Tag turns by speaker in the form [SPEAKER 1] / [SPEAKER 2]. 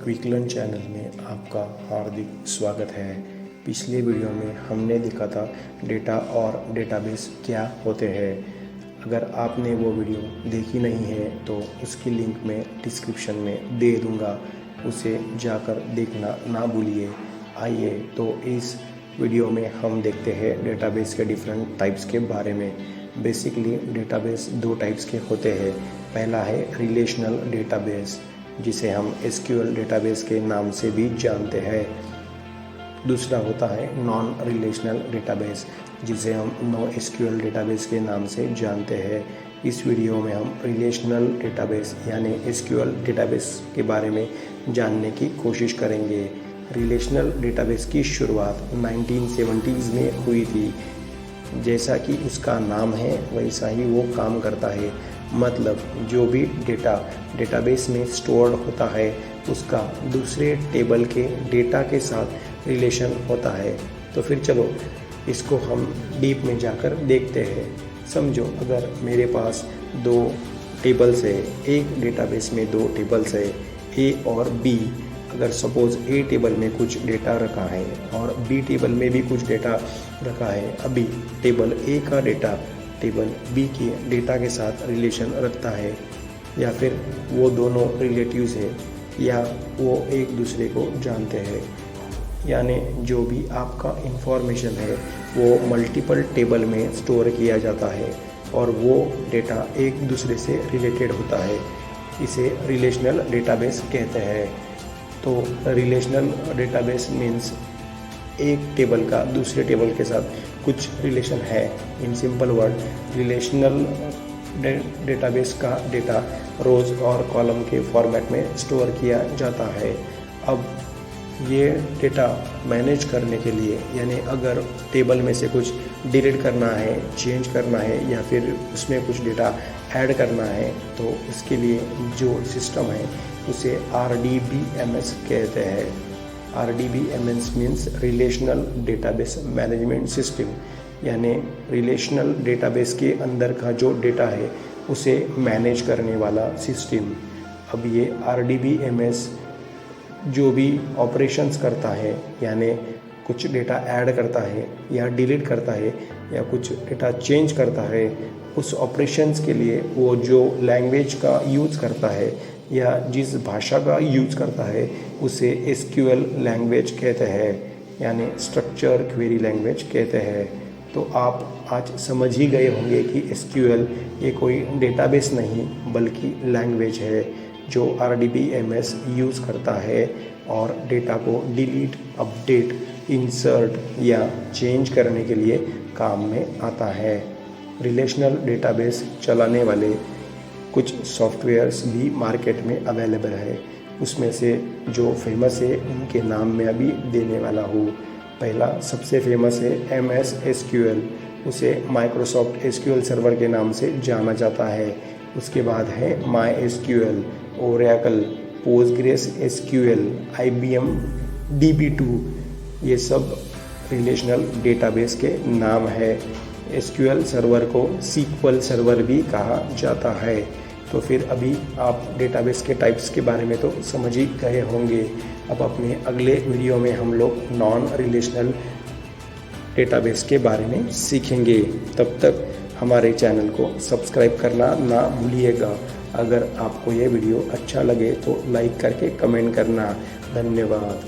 [SPEAKER 1] Quick learn channel में आपका हार्दिक स्वागत है। पिछले वीडियो में हमने देखा था डेटा और डेटाबेस क्या होते हैं। अगर आपने वो वीडियो देखी नहीं है तो उसकी लिंक मैं डिस्क्रिप्शन में दे दूँगा, उसे जाकर देखना ना भूलिए। आइए तो इस वीडियो में हम देखते हैं डेटाबेस के डिफरेंट टाइप्स के बारे में। बेसिकली डेटाबेस दो टाइप्स के होते हैं। पहला है रिलेशनल डेटाबेस, जिसे हम एसक्यूएल डेटाबेस के नाम से भी जानते हैं। दूसरा होता है नॉन रिलेशनल डेटाबेस, जिसे हम नो एसक्यूएल डेटाबेस के नाम से जानते हैं। इस वीडियो में हम रिलेशनल डेटाबेस यानी एसक्यूएल डेटाबेस के बारे में जानने की कोशिश करेंगे। रिलेशनल डेटाबेस की शुरुआत 1970s में हुई थी। जैसा कि उसका नाम है वैसा ही वो काम करता है, मतलब जो भी डेटा डेटाबेस में स्टोर्ड होता है उसका दूसरे टेबल के डेटा के साथ रिलेशन होता है। तो फिर चलो इसको हम डीप में जाकर देखते हैं। समझो अगर मेरे पास दो टेबल्स है, एक डेटाबेस में दो टेबल्स है ए और बी। अगर सपोज ए टेबल में कुछ डेटा रखा है और बी टेबल में भी कुछ डेटा रखा है, अभी टेबल ए का डेटा टेबल बी के डेटा के साथ रिलेशन रखता है, या फिर वो दोनों रिलेटिव्स है, या वो एक दूसरे को जानते हैं। यानी जो भी आपका इंफॉर्मेशन है वो मल्टीपल टेबल में स्टोर किया जाता है और वो डेटा एक दूसरे से रिलेटेड होता है। इसे रिलेशनल डेटाबेस कहते हैं। तो रिलेशनल डेटाबेस मीन्स एक टेबल का दूसरे टेबल के साथ कुछ रिलेशन है। In simple word, relational database का डेटा रोज और कॉलम के फॉर्मेट में स्टोर किया जाता है। अब ये डेटा मैनेज करने के लिए, यानी अगर टेबल में से कुछ डिलीट करना है, चेंज करना है, या फिर उसमें कुछ डेटा ऐड करना है, तो उसके लिए जो सिस्टम है उसे RDBMS कहते हैं। RDBMS means relational database management system, यानी रिलेशनल डेटाबेस के अंदर का जो डेटा है उसे मैनेज करने वाला सिस्टम। अब ये RDBMS जो भी ऑपरेशंस करता है, यानी कुछ डेटा ऐड करता है या डिलीट करता है या कुछ डेटा चेंज करता है, उस ऑपरेशंस के लिए वो जो लैंग्वेज का यूज़ करता है या जिस भाषा का यूज़ करता है उसे SQL लैंग्वेज कहते हैं, यानी स्ट्रक्चर क्वेरी लैंग्वेज कहते हैं। तो आप आज समझ ही गए होंगे कि SQL ये कोई डेटाबेस नहीं बल्कि लैंग्वेज है जो RDBMS यूज़ करता है और डेटा को डिलीट, अपडेट, इंसर्ट या चेंज करने के लिए काम में आता है। रिलेशनल डेटाबेस चलाने वाले कुछ सॉफ्टवेयर्स भी मार्केट में अवेलेबल है। उसमें से जो फेमस है उनके नाम में अभी देने वाला हूँ। पहला सबसे फेमस है MS SQL, उसे माइक्रोसॉफ्ट SQL सर्वर के नाम से जाना जाता है। उसके बाद है MySQL, Oracle, Postgres SQL, IBM DB2। ये सब रिलेशनल डेटाबेस के नाम है। SQL सर्वर को SQL सर्वर भी कहा जाता है। तो फिर अभी आप डेटाबेस के टाइप्स के बारे में तो समझ ही गए होंगे। अब अपने अगले वीडियो में हम लोग नॉन रिलेशनल डेटाबेस के बारे में सीखेंगे। तब तक हमारे चैनल को सब्सक्राइब करना ना भूलिएगा। अगर आपको ये वीडियो अच्छा लगे तो लाइक करके कमेंट करना। धन्यवाद।